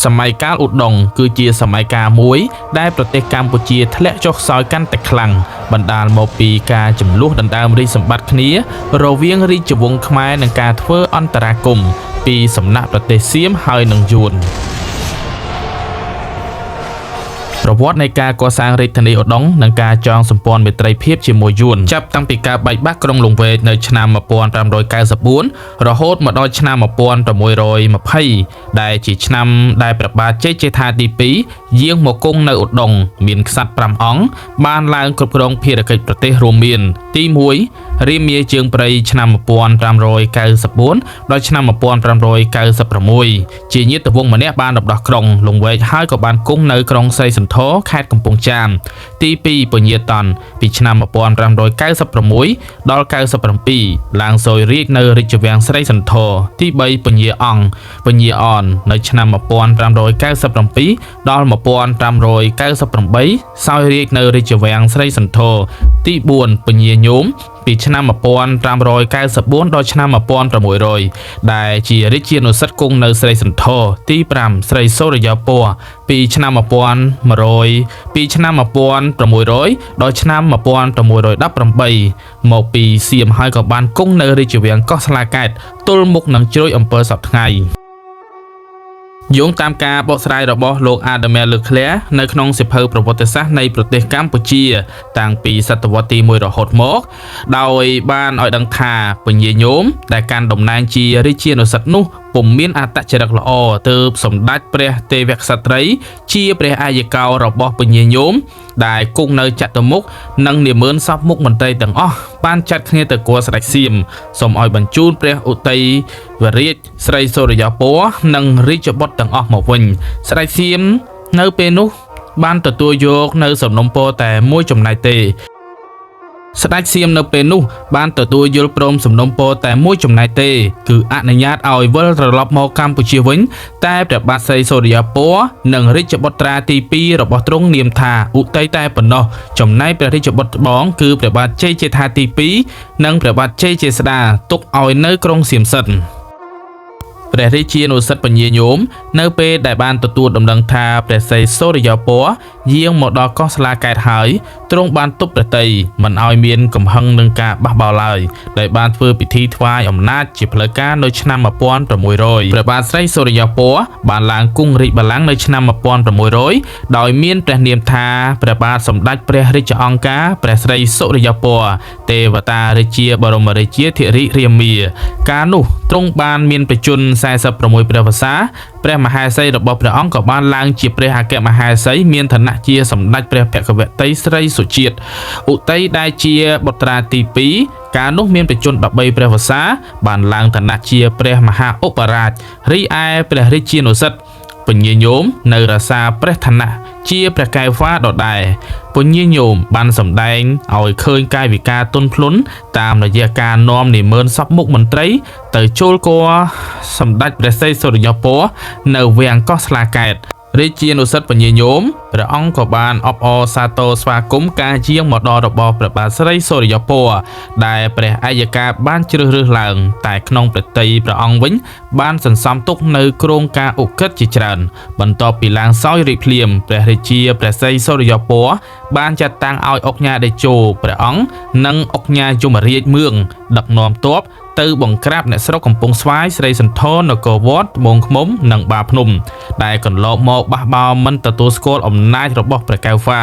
សម័យកាលឧដុង្គគឺជាសម័យកាលមួយដែលប្រទេសកម្ពុជាធ្លាក់ចុះខ្សោយកាន់តែខ្លាំងបណ្ដាលមកពីការចំនួនដណ្ដើមរាជសម្បត្តិគ្នារវាងរាជវង្សខ្មែរនិងការធ្វើអន្តរាគមន៍ពីសំណាក់ប្រទេសសៀមហើយនិងយួនប្រវត្តិនៃការកសាងរាជធានីឧដុង្គនិងការចងសម្ព័ន្ធមេត្រីភាពជាមួយយួនចាប់តាំងពីការបែកបាក់ក្រុងលង្វែកនៅឆ្នាំ1594រហូតមកដល់ឆ្នាំ1620ដែលជាឆ្នាំដែលព្រះបាទជ័យជេដ្ឋាទី2យាងមកគង់នៅឧដុង្គមានក្សត្រ5អង្គបានឡើងគ្រប់គ្រងភារកិច្ចប្រទេសរួមមានទី1រាមាជើងព្រៃឆ្នាំ1594ដល់ឆ្នាំ1596ជាញាតិវង្សម្នាក់បានរំដោះក្រុងលង្វែកហើយក៏បានគង់នៅក្រុងស្រីសន្ធរខេត្តកំពង់ចាមទី2ពញាតនពីឆ្នាំ1596ដល់97ឡើងសោយរាជនៅរាជវាំងស្រីសន្ធរទី3ពញាអង្គពញាអននៅឆ្នាំ1597ដល់1598សោយរាជនៅរាជវាំងស្រីសន្ធរទី4ពញាញោមពីឆ្នាំ1594ដល់ឆ្នាំ1600ដែលជារាជានុសិទ្ធគង់នៅស្រីសន្ធរទី5ស្រីសូរិយាពណ៌ពីឆ្នាំ1600ដល់ឆ្នាំ1618មកពីសៀមហើយក៏បានគង់នៅរាជវាំងកោះស្លាកែតទល់មុខនឹងជ្រោយអំពើសពថ្ងៃយោងតាមការបកស្រាយរបស់លោក Adamel Leclerc នៅក្នុងសៀវភៅប្រវត្តិសាស្ត្រនៃប្រទេសកម្ពុជាតាំងពីសតវត្សទី1រហូតមកដោយបានឲ្យដឹងថាពញាញោមដែលកាន់តំណែងជារាជានុសិទ្ធនោះពុំមានអត្តចរិតល្អទើបសម្ដេចព្រះទេវក្សត្រីជាព្រះអាយកោរបស់ពញាញោមដែលគង់នៅចតុមុខនិងនាម៉ឺនសពមុខមន្ត្រីទាំងអស់បានចាត់គ្នាទៅគួរស្ដេចសៀមសូមឲ្យបញ្ជូនព្រះឧទ័យវរាជស្រីសូរិយាពណ៌និងរាជបុត្រទាំងអស់មកវិញស្ដេចសៀមនៅពេលនោះបានទទួលយកនៅសំណុំពរតែមួយចំណែកទេស្ដេចសៀមនៅពេលនោះបានទទួលយល់ព្រមសំណុំពរតែមួយចំណែកទេគឺអនុញ្ញាតឲ្យវិលត្រឡប់មកកម្ពុជាវិញតែព្រះបាទស្រីសូរិយាពណ៌និងរាជបុត្រាទី2របស់ទ្រង់នាមថាឧទ័យតែប៉ុណ្ណោះចំណែកព្រះរាជបុត្របងគឺព្រះបាទជ័យជេដ្ឋាទី2និងព្រះបាទជ័យជាស្ដាទុកឲ្យនៅក្រុងសៀមសិនព្រះរាជានុសិទ្ធពញាញោមនៅពេលដែលបានទទួលដំណឹងថាព្រះស្រីសូរិយាពណ៌យាងមកដល់កោះស្លាកែតហើយទ្រង់បានទប់ព្រះតីមិនឲ្យមានកំហឹងនឹងការបះបោរឡើយដែលបានធ្វើពិធីថ្វាយអំណាចជាផ្លូវការនៅឆ្នាំ1600ព្រះបាទស្រីសូរិយាពណ៌បានឡើងគង់រាជបល្ល័ង្កនៅឆ្នាំ1600ដោយមានព្រះនាមថាព្រះបាទសម្ដេចព្រះរាជអង្គការព្រះស្រីសូរិយាពណ៌ទេវតារាជាបរមរាជាធិរិរាមាកាលនោះទ្រង់បានមានបច្ចុប្បន្ន46ព្រះវស្សាព្រះមហេសីរបស់ព្រះអង្គក៏បានឡើងជាព្រះអគ្គមហេសីមានឋានៈជាសម្ដេចព្រះភគវតីស្រីសុជាតិឧទ័យដែលជាបុត្រាទី2កាលនោះមានបច្ចុប្បន្ន13ព្រះវស្សាបានឡើងឋានៈជាព្រះមហាឧបរាជរីឯព្រះរាជានុសិទ្ធពញាញោមនៅរក្សាព្រះឋានៈជាព្រះកែវហ្វាដដែលពញាញោមបានសម្ដែងឲ្យឃើញកាយវិការទន់ភ្លន់តាមរយៈការនាំនាម៉ឺនសពមុខមន្ត្រីទៅចូលគរសម្ដេចព្រះស្រីសូរិយាពណ៌នៅវាំងកោះស្លាកែតរាជានុសិទ្ធពញាញោមព្រះអង្គក៏បានអបអរសាទរស្វាគមន៍ការយាងមកដល់របស់ព្រះបាទស្រីសូរិយាពណ៌ដែលព្រះអាយកាបានជ្រើសរើសឡើងតែក្នុងប្រតិព្រះអង្គវិញបានសន្សំទុកនៅគ្រោងការឧក្រិដ្ឋជាច្រើនបន្ទាប់ពីឡើងសោយរាជភ្លាមព្រះរាជាព្រះស្រីសូរិយាពណ៌បានចាត់តាំងឲ្យអុកញ៉ាតេជោព្រះអង្គនិងអុកញ៉ាយមរាជមឿងដឹកនាំទ័ពទៅបង្ក្រាបអ្នកស្រុកកំពង់ស្វាយស្រីសន្ធរនគរវត្តត្បូងឃ្មុំនិងបាភ្នំដែលកន្លងមកបះបោរមិនទទួលស្គាល់អំណាចរបស់ព្រះកែវហ្វា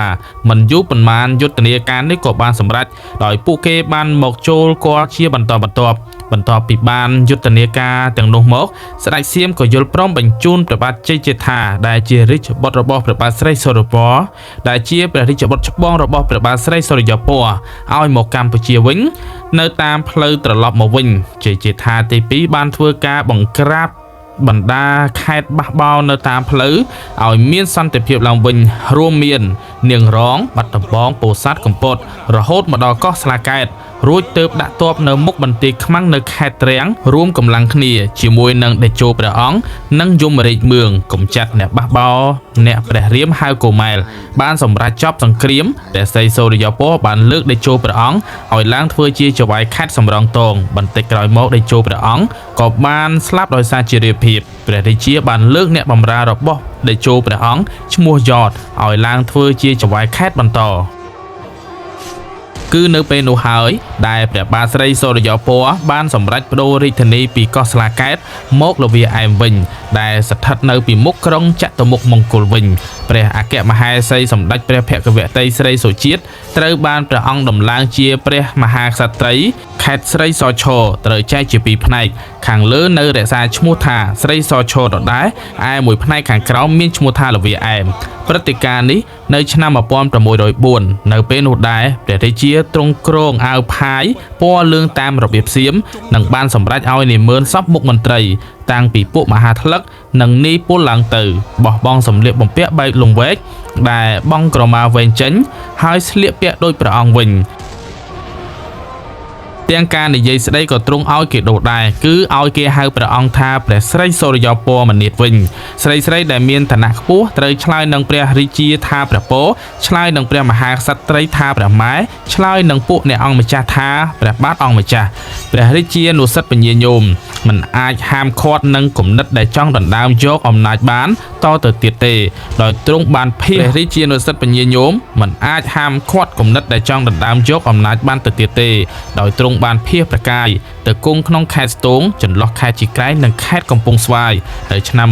មិនយូរប៉ុន្មានយុទ្ធនាការនេះក៏បានសម្រេចដោយពួកគេបានមកចូលគាល់ជាបន្តបន្ទាប់ពីបានយុទ្ធនាការទាំងនោះមកស្ដេចសៀមក៏យល់ព្រមបញ្ជូនព្រះបាទជ័យជេដ្ឋាដែលជារាជបុត្ររបស់ព្រះបាទស្រីសូរិយាពណ៌ដែលជាព្រះរាជបុត្រច្បងរបស់ព្រះបាទស្រីសូរិយាពណ៌ឲ្យមកកម្ពុជាវិញនៅតាមផ្លូវត្រឡប់មកវិញជ័យជេដ្ឋាទី2បានធ្វើការបង្ក្រាបបណ្ដាខេត្តបះបោរនៅតាមផ្លូវឲ្យមានសន្តិភាពឡើងវិញរួមមាននាងរងបាត់ដំបងពោធិ៍សាត់កំពតរហូតមកដល់កោះស្លាកែត រួចទៅដាក់ទ័ពនៅមុខបន្ទាយខ្មាំងនៅខេត្តទ្រាំងរួមកម្លាំងគ្នាជាមួយនឹងតេជោព្រះអង្គនិងយមរាជមឿងកំចាត់អ្នកបះបោអ្នកព្រះរាមហៅកូម៉ែលបានសម្រេចចប់សង្គ្រាមព្រះស្រីសូរិយោពណ៌បានលើកតេជោព្រះអង្គឲ្យឡើងធ្វើជាចៅហ្វាយខេត្តសំរងទងបន្តិចក្រោយមកតេជោព្រះអង្គក៏បានស្លាប់ដោយសារជារាភាពព្រះរាជាបានលើកអ្នកបម្រើរបស់តេជោព្រះអង្គឈ្មោះយ៉តឲ្យឡើងធ្វើជាចៅហ្វាយខេត្តបន្តគឺនៅពេលនោះហើយដែលព្រះបាទស្រីសូរិយោពណ៌បានសម្រេចបដូររាជធានីពីកោះស្លាកែតមកលវាអែមវិញដែលស្ថិតនៅពីមុខក្រុងចតុមុខមង្គលវិញព្រះអគ្គមហេសីសម្ដេចព្រះភគវតីស្រីសុជាតិត្រូវបានព្រះអង្គដំឡើងជាព្រះមហាក្សត្រីខេត្តស្រីសឈរត្រូវចែកជាពីរផ្នែកខាងលើនៅរក្សាឈ្មោះថាស្រីសឈរដដែលឯមួយផ្នែកខាងក្រោមមានឈ្មោះថាលវាអែមព្រឹត្តិការណ៍នេះនៅឆ្នាំ1604នៅពេលនោះដែរព្រះរាជាទ្រង់គ្រងអាវផាយពណ៌លឿងតាមរបៀបសៀមនិងបានសម្រេចឲ្យនិមឺនសពមុខមន្ត្រីតាំងពីពួកមហាថ្លឹកនិងនីពលឡើងទៅបោះបង់សម្លៀកបំពាក់បែកលង្វែកដែលបង់ក្រមាវែងចេញហើយស្លៀកពាក់ដូចព្រះអង្គវិញទាំងការនិយាយស្ដីក៏ទ្រង់ឲ្យគេដូរដែរគឺឲ្យគេហៅព្រះអង្គថាព្រះស្រីសូរិយោពណ៌មនាថវិញស្រីដែលមានឋានៈខ្ពស់ត្រូវឆ្លើយនឹងព្រះរាជាថាព្រះពរឆ្លើយនឹងព្រះមហាក្សត្រីថាព្រះម៉ែឆ្លើយនឹងពួកអ្នកអង្គម្ចាស់ថាព្រះបាទអង្គម្ចាស់ព្រះរាជានុសិទ្ធពញាញោមមិនអាចហាមឃាត់នឹងគំនិតដែលចង់ដណ្ដើមយកអំណាចបានតទៅទៀតទេដោយទ្រង់បានភៀសព្រះរាជានុសិទ្ធពញាញោមមិនអាចហាមឃាត់គំនិតដែលចង់ដណ្ដើមយកអំណាចបានទៅទៀតទេដោយទ្រង់បានភៀសប្រកាយទៅគង់ក្នុងខេត្តស្ទូងចន្លោះខេត្តជីក្រែងនិងខេត្តកំពង់ស្វាយនៅឆ្នាំ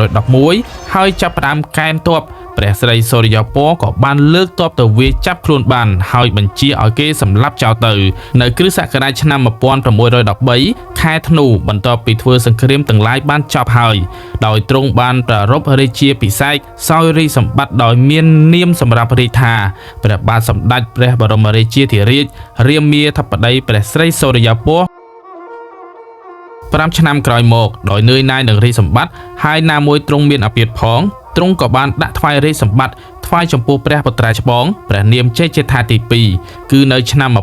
1611ហើយចាប់ផ្ដើមកែនទ័ពព្រះស្រីសូរិយោពណ៌ក៏បានលើកទ័ពទៅវាយចាប់ខ្លួនបានហើយបញ្ជាឲ្យគេសម្លាប់ចោលទៅនៅគ្រិស្តសករាជឆ្នាំ1613ខែធ្នូបន្ទាប់ពីធ្វើសង្គ្រាមទាំងឡាយបានចប់ហើយដោយទ្រង់បានប្រារព្ធរាជាភិសេកសោយរាជសម្បត្តិដោយមាននាមសម្រាប់រាជថាព្រះបាទសម្ដេចព្រះបរមរាជាធិរាជរាមាធិបតីព្រះស្រីសូរិយោពណ៌5ឆ្នាំក្រោយមកដោយនឿយណាយនឹងរាជសម្បត្តិហើយណាមួយទ្រង់មានអាពាធផងទ្រង់ក៏បានដាក់ថ្វាយរាជសម្បត្តិថ្វាយចំពោះព្រះពុត្រាច្បងព្រះនាមជ័យជេដ្ឋាទី2គឺនៅឆ្នាំ1618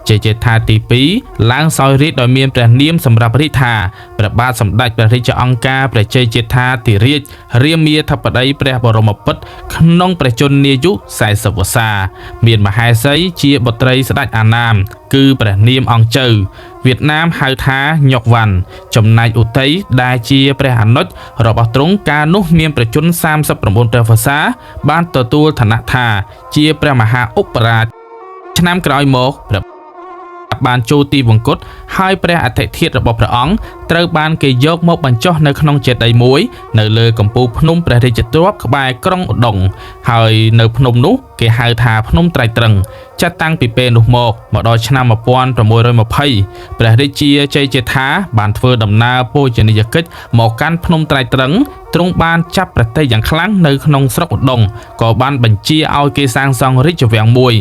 ជ័យជេដ្ឋាទី2ឡើងសោយរាជដោយមានព្រះនាមសម្រាប់រាជថាព្រះបាទសម្ដេចព្រះរាជអង្គការព្រះជ័យជេដ្ឋាធិរាជរាមាធិបតីព្រះបរមពុត្រក្នុងព្រះជន្មាយុ40វស្សាមានមហេសីជាបុត្រីស្ដេចអាណាមគឺព្រះនាមអង្គជើវៀតណាមហៅថាញុកវ៉ាន់ចំណែកឧតីដែលជាព្រះអនុជរបស់ទ្រង់កាលនោះមានប្រជជន39ព្រះវស្សាបានទទួលឋានៈថាជាព្រះមហាឧបរាជឆ្នាំក្រោយមកព្រះបានចូលទីវង្គតហើយព្រះអធិធិធរបស់ព្រះអង្គត្រូវបានគេយកមកបញ្ចុះនៅក្នុងចេតិយមួយនៅលើកំពូលភ្នំព្រះរាជទ្រព្យក្បែរក្រុងឧដុង្គហើយនៅភ្នំនោះគេហៅថាភ្នំត្រៃត្រឹងចាត់តាំងពីពេលនោះមកដល់ឆ្នាំ1620ព្រះរាជាជ័យជេដ្ឋាបានធ្វើដំណើរពូជនីយកិច្ចមកកាន់ភ្នំត្រៃត្រឹងទ្រង់បានចាប់ប្រទេសយ៉ាងខ្លាំងនៅក្នុងស្រុកឧដុង្គក៏បានបញ្ជាឲ្យគេសាងសង់រាជវាំងមួយ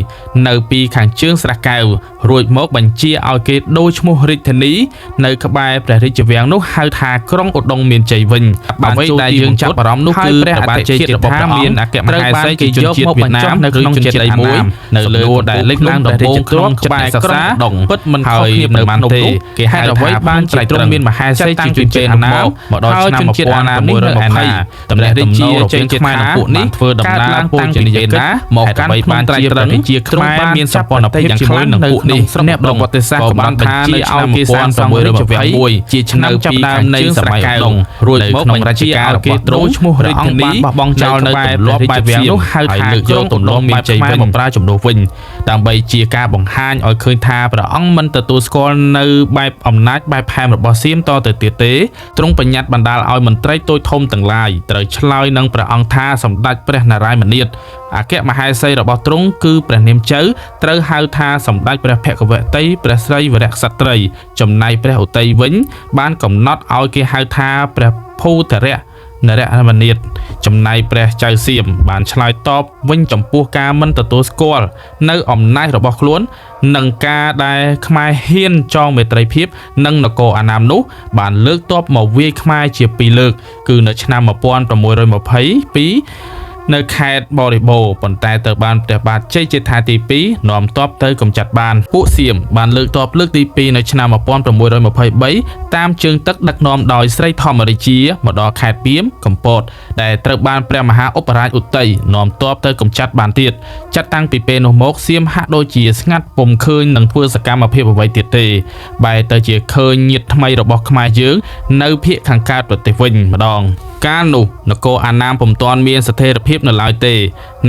នៅពីខាងជើងស្រះកែវរួចមកបញ្ជាឲ្យគេដូរឈ្មោះរាជធានីនៅក្បែរព្រះរាជវាំងនោះហៅថាក្រុងឧដុង្គមានជ័យវិញអ្វីដែលយើងចាប់អារម្មណ៍នោះគឺព្រះបាទជ័យជេដ្ឋាមានអគ្គមហេសីគេយកមកបញ្ចុះនៅក្នុងចេតិយមួយនៅលើដែលលេចឡើងដំបូងក្នុងក្បែរក្រុងឧដុង្គពិតមិនខុសគ្នាប៉ុន្មានទេគេហៅថាបានត្រៃត្រឹងមានមហេសីជាជនជាតិអាណាមកដល់ឆ្នាំ1620តម្រេះរាជាជ័យខ្មែរនិងពួកនេះធ្វើដំណើរពូជនីយកិច្ចមកកាន់បានត្រៃត្រឹងជាខ្មែរមានសម្ព័ន្ធភាពយ៉ាងខ្លាំងនឹងពួកនេះអ្នកប្រវត្តិសាស្ត្រក៏បានថានៅឆ្នាំ1621ជាឆ្នាំចាប់ដើមនៃសម័យឧដុង្គរួចមកក្នុងរជ្ជកាលគេត្រួតឈ្មោះរាជធានីបោះបង់ចោលនៅទម្លាប់បែបវាំងនោះហៅថាក្រុងទម្លាប់មានជ័យវិញបំប្រើជំនួសវិញដើម្បីជាការបង្ហាញឲ្យឃើញថាព្រះអង្គមិនទទួលស្គាល់នៅបែបអំណាចបែបផែនរបស់សៀមតទៅទៀតទេទ្រង់បញ្ញត្តិបណ្ដាលឲ្យមន្ត្រីតូចធំទាំងឡាយត្រូវឆ្លើយនឹងព្រះអង្គថាសម្ដេចព្រះនរាយមនាថអគ្គមហេសីរបស់ទ្រង់គឺព្រះនាមជ័យត្រូវហៅថាសម្ដេចព្រះភគវតីព្រះស្រីវរៈក្សត្រីចំណែកព្រះឧតីវិញបានកំណត់ឲ្យគេហៅថាព្រះភូតរៈនរមនាថចំណែកព្រះចៅសៀមបានឆ្លើយតបវិញចំពោះការមិនទទួលស្គាល់នៅអំណាចរបស់ខ្លួននិងការដែលខ្មែរហ៊ានចងមេត្រីភាពនឹងនគរអាណាមនោះបានលើកទ័ពមកវាយខ្មែរជា2លើកគឺនៅឆ្នាំ1622 នៅខេត្តបរិបូរប៉ុន្តែទៅបានព្រះបាទជ័យជេដ្ឋាទី2នាំទ័ពទៅកម្ចាត់បានពួកសៀមបានលើកទ័ពលើកទី2នៅឆ្នាំ1623តាមជើងទឹកដឹកនាំដោយស្រីធម្មរាជាមកដល់ខេត្តពីមកំពតដែលត្រូវបានព្រះមហាឧបរាជឧត្ត័យនាំទ័ពទៅកម្ចាត់បានទៀតចាត់តាំងពីពេលនោះមកសៀមហាក់ដូចជាស្ងាត់ពុំឃើញនឹងធ្វើសកម្មភាពអ្វីទៀតទេបែរទៅជាឃើញញាតិថ្មីរបស់ខ្មែរយើងនៅភាគខាងកើតប្រទេសវិញម្ដងកាលនោះនគរអាណាមពុំទាន់មានស្ថិរភាពនៅឡើយទេ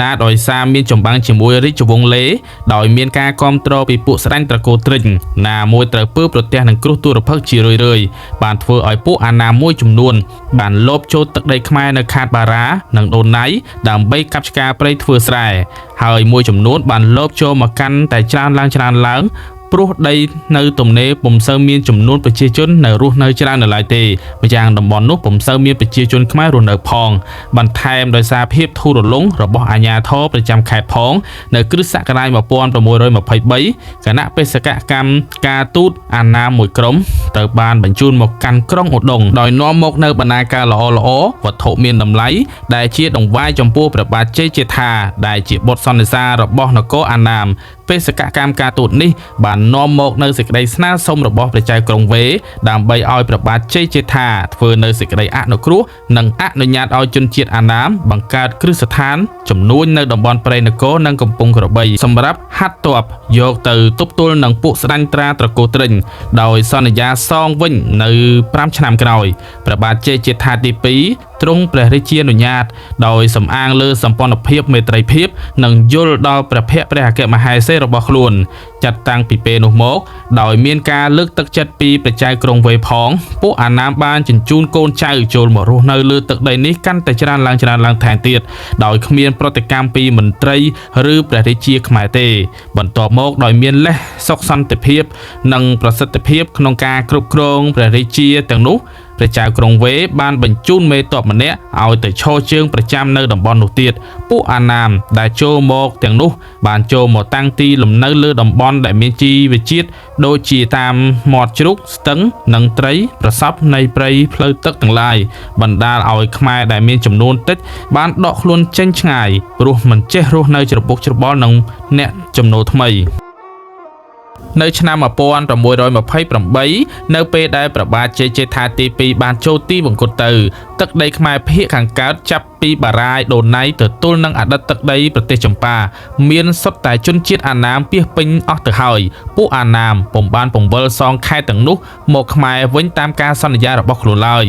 ណាដោយសារមានចម្បាំងជាមួយរាជវង្សលេដោយមានការគាំទ្រពីពួកស្ដេចត្រកូលទ្រិញណាមួយត្រូវពើប្រទះនឹងគ្រោះទុរភិក្សជារឿយៗបានធ្វើឲ្យពួកអាណាមមួយចំនួនបានលបចូលទឹកដីខ្មែរនៅខេត្តបារានិងដូនណៃដើម្បីកាប់ឆ្ការព្រៃធ្វើស្រែហើយមួយចំនួនបានលបចូលមកកាន់តែច្រើនឡើងព្រោះដីនៅទំនេរពុំសូវមានចំនួនប្រជាជននៅរស់នៅច្រើននៅឡើយទេម្យ៉ាងតំបន់នោះពុំសូវមានប្រជាជនខ្មែររស់នៅផងបន្ថែមដោយសារភាពធូររលុងរបស់អាជ្ញាធរប្រចាំខេត្តផងនៅគ្រិស្តសករាជ1623គណៈបេសកកម្មការទូតអាណាមមួយក្រុមត្រូវបានបញ្ជូនមកកាន់ក្រុងឧដុង្គដោយនាំមកនៅបណ្ណាការល្អវត្ថុមានតម្លៃដែលជាដង្វាយចំពោះព្រះបាទជ័យជេដ្ឋាដែលជាបុត្រសន្និសារបស់នគរអាណាមបេសកកម្មការទូតនេះបាននាំមកនៅសេចក្តីស្នើសុំរបស់ព្រះចៅក្រុងវេដើម្បីឲ្យព្រះបាទជ័យជេដ្ឋាធ្វើនៅសេចក្តីអនុគ្រោះនិងអនុញ្ញាតឲ្យជនជាតិអាណាមបង្កើតគ្រឹះស្ថានជំនួញនៅតំបន់ព្រៃនគរនិងកំពង់ក្របីសម្រាប់ហាត់ទ័ពយកទៅទប់ទល់នឹងពួកស្ដេចត្រកូលទ្រិញដោយសន្យាសងវិញនៅ5ឆ្នាំក្រោយព្រះបាទជ័យជេដ្ឋាទី2ទ្រង់ព្រះរាជានុញ្ញាតដោយសំអាងលើសម្ព័ន្ធភាពមេត្រីភាពនិងយល់ដល់ព្រះភ័ក្ត្រព្រះអគ្គមហេសីរបស់ខ្លួនចាត់តាំងពីពេលនោះមកដោយមានការលើកទឹកចិត្តពីព្រះចៅក្រុងវេផងពួកអាណាមបានជញ្ជូនកូនចៅចូលមករស់នៅលើទឹកដីនេះកាន់តែច្រើនឡើងថែមទៀតដោយគ្មានប្រតិកម្មពីមន្ត្រីឬព្រះរាជាខ្មែរទេបន្ទាប់មកដោយមានលេសសុខសន្តិភាពនិងប្រសិទ្ធភាពក្នុងការគ្រប់គ្រងព្រះរាជាទាំងនោះព្រះចៅក្រុងវេបានបញ្ជូនមេទ័ពម្នាក់ឲ្យទៅឈរជើងប្រចាំនៅតំបន់នោះទៀតពួកអាណាមដែលចូលមកទាំងនោះបានចូលមកតាំងទីលំនៅលើតំបន់ដែលមានជីវជាតិដូចជាតាមមាត់ជ្រូកស្ទឹងនិងត្រីប្រសពនៃព្រៃផ្លូវទឹកទាំងឡាយបណ្ដាលឲ្យខ្មែរដែលមានចំនួនតិចបានដកខ្លួនចេញឆ្ងាយព្រោះមិនចេះរស់នៅច្របូកច្របល់នឹងអ្នកចំណូលថ្មីនៅឆ្នាំ1628នៅពេលដែលព្រះបាទជ័យជេដ្ឋាទី2បានចូលទីវង្គតទៅទឹកដីខ្មែរភាគខាងកើតចាប់ពីបារាយដូនណៃទៅទល់នឹងអតីតទឹកដីប្រទេសចម្ប៉ាមានសុទ្ធតែជនជាតិអាណាមពាសពេញអស់ទៅហើយពួកអាណាមពុំបានពង្វិលសងខេត្តទាំងនោះមកខ្មែរវិញតាមការសន្យារបស់ខ្លួនឡើយ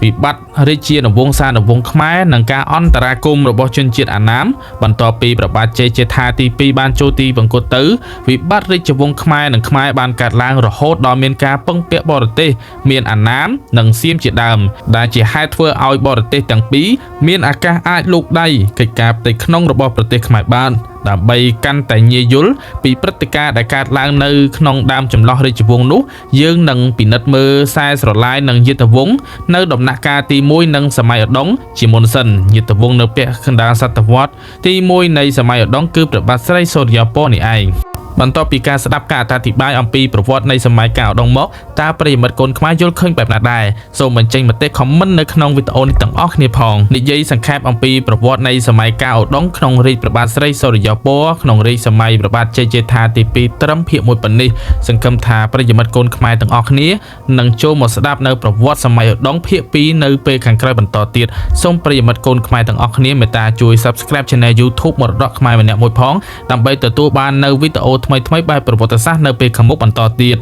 វិបត្តិរាជានវង្សានុវង្សខ្មែរនិងការអន្តរាគមន៍របស់ជនជាតិអាណាមបន្ទាប់ពីព្រះបាទជ័យជេដ្ឋាទី2បានចូលទីវង្គតទៅវិបត្តិរាជវង្សខ្មែរនិងខ្មែរបានកើតឡើងរហូតដល់មានការពឹងពាក់បរទេសមានអាណាមនិងសៀមជាដើមដែលជាហេតុធ្វើឲ្យបរទេសទាំងពីរមានឱកាសអាចលូកដៃកិច្ចការផ្ទៃក្នុងរបស់ប្រទេសខ្មែរបានដើម្បីកាន់តែងាយយល់ពីព្រឹត្តិការណ៍ដែលកើតឡើងនៅក្នុងដើមចម្លោះរាជវង្សនោះយើងនឹងពិនិត្យមើលខ្សែស្រឡាយនិងយាទវង្សនៅដំណាក់កាលទី1និងសម័យឧដុង្គជាមុនសិនយាទវង្សនៅពាក់កណ្ដាលសតវត្សទី1នៃសម័យឧដុង្គគឺព្រះបាទស្រីសូរ្យពរនេះឯងបន្ទាប់ពីការស្ដាប់ការអធិប្បាយអំពីប្រវត្តិនៃសម័យកាលឧដុង្គមកតើប្រិយមិត្តកូនខ្មែរយល់ឃើញបែបណាដែរសូមបញ្ចេញមតិ comment នៅក្នុងវីដេអូនេះទាំងអស់គ្នាផងនិយាយសង្ខេបអំពីប្រវត្តិនៃសម័យកាលឧដុង្គក្នុងរាជ្យព្រះបាទស្រីសូរ្យពរក្នុងរាជ្យសម័យព្រះបាទជ័យជេដ្ឋាទី2ត្រឹមភាគ1ប៉ុណ្នេះសង្ឃឹមថាប្រិយមិត្តកូនខ្មែរទាំងអស់គ្នានឹងចូលមកស្ដាប់នៅប្រវត្តិសម័យឧដុង្គភាគ2នៅពេលខាងក្រោយបន្តទៀតសូមប្រិយមិត្តកូនខ្មែរទាំងអស់គ្នាមេត្តាជួយ Subscribe Channel YouTube មរតកខ្មែរម្នាក់មួយផងដើម្បីទទួលបាននៅវីដេអូថ្មីៗបែបប្រវត្តិសាស្ត្រនៅពេលខាងមុខបន្តទៀត